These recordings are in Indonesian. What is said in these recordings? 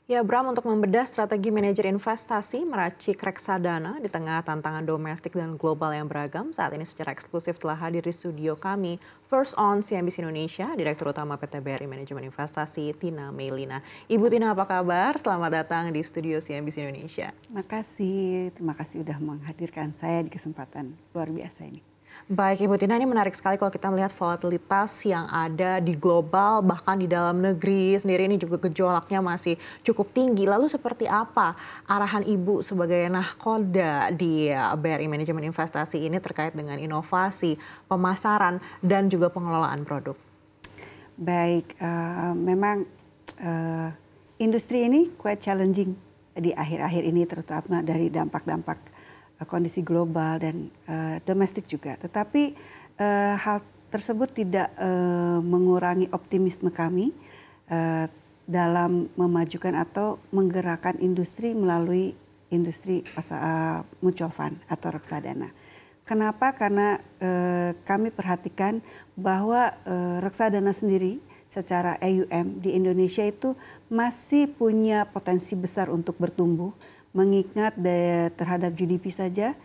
Ya, Bram, untuk membedah strategi manajer investasi meracik reksadana di tengah tantangan domestik dan global yang beragam, saat ini secara eksklusif telah hadir di studio kami, First On CNBC Indonesia, Direktur Utama PT BRI Manajemen Investasi, Tina Meilina. Ibu Tina, apa kabar? Selamat datang di studio CNBC Indonesia. Terima kasih sudah menghadirkan saya di kesempatan luar biasa ini. Baik Ibu Tina, ini menarik sekali kalau kita melihat volatilitas yang ada di global, bahkan di dalam negeri sendiri ini juga gejolaknya masih cukup tinggi. Lalu seperti apa arahan Ibu sebagai nahkoda di BRI Manajemen Investasi ini terkait dengan inovasi, pemasaran, dan juga pengelolaan produk? Baik, memang industri ini quite challenging di akhir-akhir ini, terutama dari dampak-dampak kondisi global dan domestik juga. Tetapi hal tersebut tidak mengurangi optimisme kami dalam memajukan atau menggerakkan industri melalui industri mutual fund atau reksadana. Kenapa? Karena kami perhatikan bahwa reksadana sendiri secara AUM di Indonesia itu masih punya potensi besar untuk bertumbuh. Mengingat terhadap GDP saja,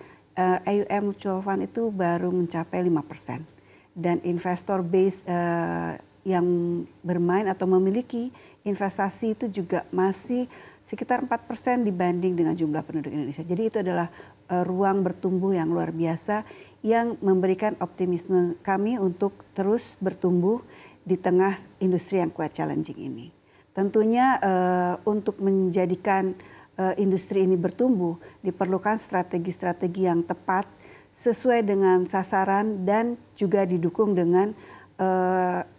AUM mutual fund itu baru mencapai 5%. Dan investor base yang bermain atau memiliki investasi itu juga masih sekitar 4% dibanding dengan jumlah penduduk Indonesia. Jadi itu adalah ruang bertumbuh yang luar biasa yang memberikan optimisme kami untuk terus bertumbuh di tengah industri yang quite challenging ini. Tentunya untuk menjadikan industri ini bertumbuh, diperlukan strategi-strategi yang tepat sesuai dengan sasaran dan juga didukung dengan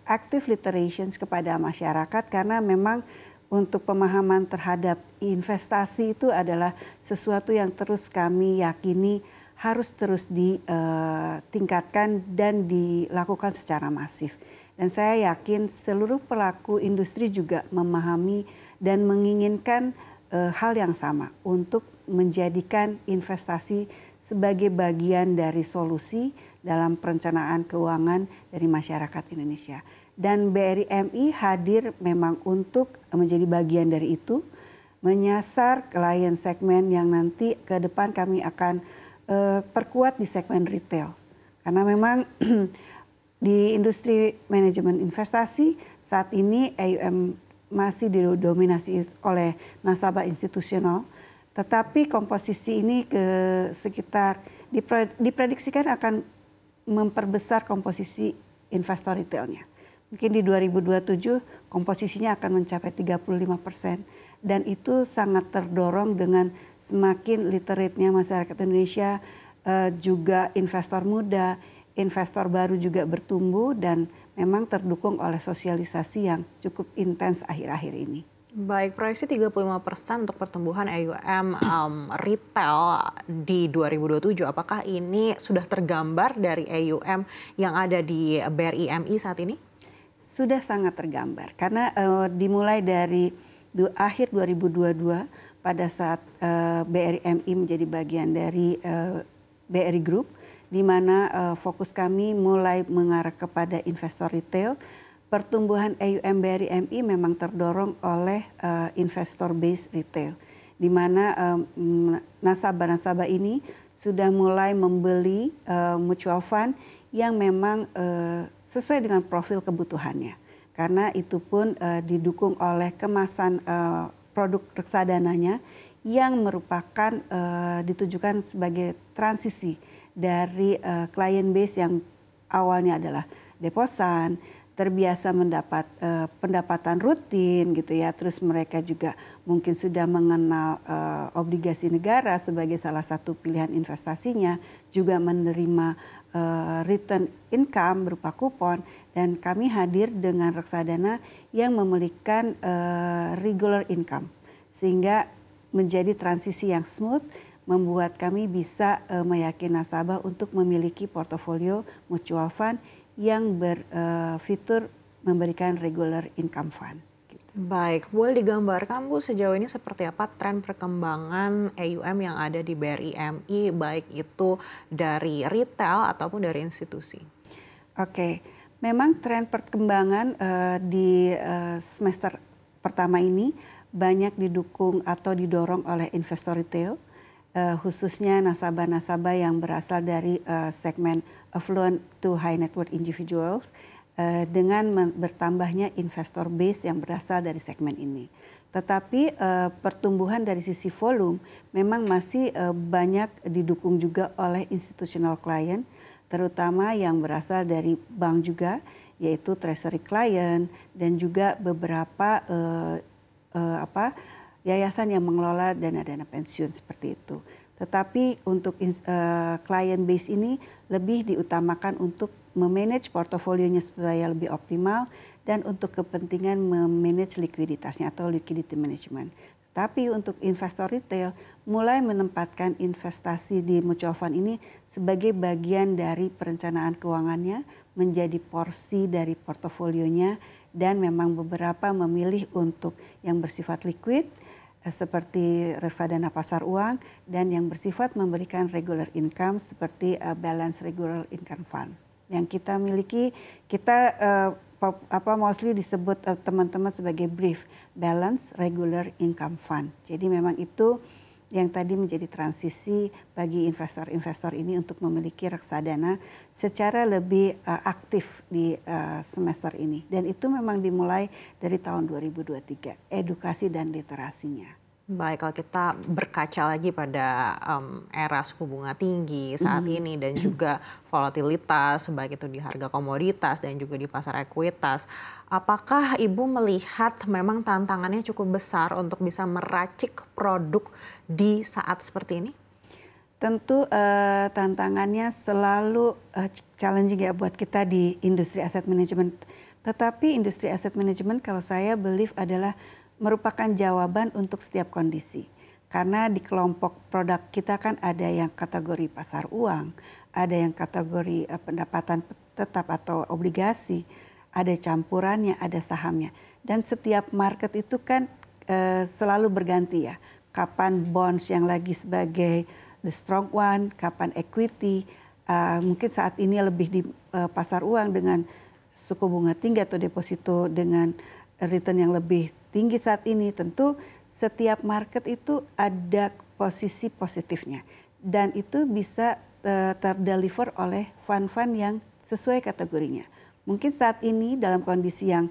active literations kepada masyarakat, karena memang untuk pemahaman terhadap investasi itu adalah sesuatu yang terus kami yakini harus terus ditingkatkan dan dilakukan secara masif. Dan saya yakin seluruh pelaku industri juga memahami dan menginginkan hal yang sama untuk menjadikan investasi sebagai bagian dari solusi dalam perencanaan keuangan dari masyarakat Indonesia. Dan BRI MI hadir memang untuk menjadi bagian dari itu, menyasar klien segmen yang nanti ke depan kami akan perkuat di segmen retail. Karena memang di industri manajemen investasi saat ini AUM masih didominasi oleh nasabah institusional, tetapi komposisi ini sekitar diprediksikan akan memperbesar komposisi investor retailnya. Mungkin di 2027 komposisinya akan mencapai 35%, dan itu sangat terdorong dengan semakin literate-nya masyarakat Indonesia, juga investor muda, investor baru juga bertumbuh, dan memang terdukung oleh sosialisasi yang cukup intens akhir-akhir ini. Baik, proyeksi 35% untuk pertumbuhan AUM retail di 2027. Apakah ini sudah tergambar dari AUM yang ada di BRI MI saat ini? Sudah sangat tergambar, karena dimulai dari akhir 2022 pada saat BRI MI menjadi bagian dari BRI Group, di mana fokus kami mulai mengarah kepada investor retail. Pertumbuhan AUM BRI MI memang terdorong oleh investor base retail, di mana nasabah-nasabah ini sudah mulai membeli mutual fund yang memang sesuai dengan profil kebutuhannya. Karena itu pun didukung oleh kemasan produk reksadananya yang merupakan ditujukan sebagai transisi dari client base yang awalnya adalah deposan, terbiasa mendapat pendapatan rutin gitu ya. Terus mereka juga mungkin sudah mengenal obligasi negara sebagai salah satu pilihan investasinya, juga menerima return income berupa kupon, dan kami hadir dengan reksadana yang memiliki regular income, sehingga menjadi transisi yang smooth, membuat kami bisa meyakinkan nasabah untuk memiliki portofolio mutual fund yang berfitur memberikan regular income fund. Gitu. Baik, boleh digambarkan Bu sejauh ini seperti apa tren perkembangan AUM yang ada di BRI MI, baik itu dari retail ataupun dari institusi? Oke, memang tren perkembangan di semester pertama ini banyak didukung atau didorong oleh investor retail, khususnya nasabah-nasabah yang berasal dari segmen affluent to high net worth individuals, dengan bertambahnya investor base yang berasal dari segmen ini. Tetapi pertumbuhan dari sisi volume memang masih banyak didukung juga oleh institutional client, terutama yang berasal dari bank juga, yaitu treasury client dan juga beberapa yayasan yang mengelola dana-dana pensiun seperti itu. Tetapi untuk client base ini lebih diutamakan untuk memanage portofolionya supaya lebih optimal dan untuk kepentingan memanage likuiditasnya atau liquidity management. Tapi untuk investor retail mulai menempatkan investasi di mutual fund ini sebagai bagian dari perencanaan keuangannya, menjadi porsi dari portofolionya, dan memang beberapa memilih untuk yang bersifat liquid seperti reksadana pasar uang dan yang bersifat memberikan regular income seperti balance regular income fund. Yang kita miliki, kita mostly disebut teman-teman sebagai brief balance regular income fund. Jadi memang itu yang tadi menjadi transisi bagi investor-investor ini untuk memiliki reksadana secara lebih aktif di semester ini. Dan itu memang dimulai dari tahun 2023, edukasi dan literasinya. Baik, kalau kita berkaca lagi pada era suku bunga tinggi saat ini dan juga volatilitas baik itu di harga komoditas dan juga di pasar ekuitas, apakah Ibu melihat memang tantangannya cukup besar untuk bisa meracik produk di saat seperti ini? Tentu tantangannya selalu challenging ya buat kita di industri aset manajemen. Tetapi industri aset manajemen kalau saya believe adalah merupakan jawaban untuk setiap kondisi. Karena di kelompok produk kita kan ada yang kategori pasar uang, ada yang kategori pendapatan tetap atau obligasi, ada campurannya, ada sahamnya. Dan setiap market itu kan selalu berganti ya. Kapan bonds yang lagi sebagai the strong one, kapan equity, mungkin saat ini lebih di pasar uang dengan suku bunga tinggi atau deposito dengan return yang lebih tinggi saat ini. Tentu setiap market itu ada posisi positifnya dan itu bisa terdeliver oleh fund-fund yang sesuai kategorinya. Mungkin saat ini dalam kondisi yang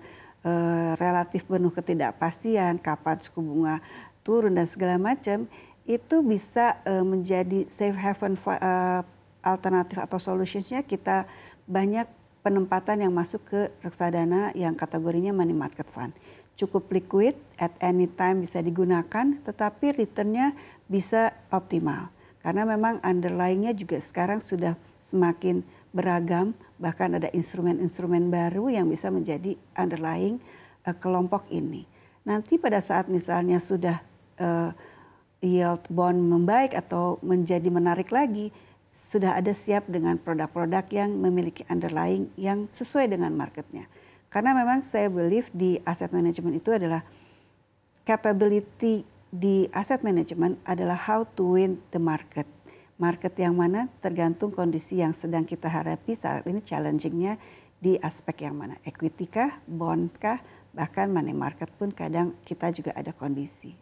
relatif penuh ketidakpastian, kapan suku bunga turun dan segala macam, itu bisa menjadi safe haven alternatif atau solutionsnya. Kita banyak penempatan yang masuk ke reksadana yang kategorinya money market fund. Cukup liquid, at any time bisa digunakan, tetapi returnnya bisa optimal. Karena memang underlyingnya juga sekarang sudah semakin beragam, bahkan ada instrumen-instrumen baru yang bisa menjadi underlying kelompok ini. Nanti pada saat misalnya sudah yield bond membaik atau menjadi menarik lagi, sudah ada siap dengan produk-produk yang memiliki underlying yang sesuai dengan marketnya. Karena memang saya believe di asset management itu adalah capability di asset management adalah how to win the market. Market yang mana tergantung kondisi yang sedang kita hadapi saat ini, challengingnya di aspek yang mana. Equity kah, bond kah, bahkan money market pun kadang kita juga ada kondisi.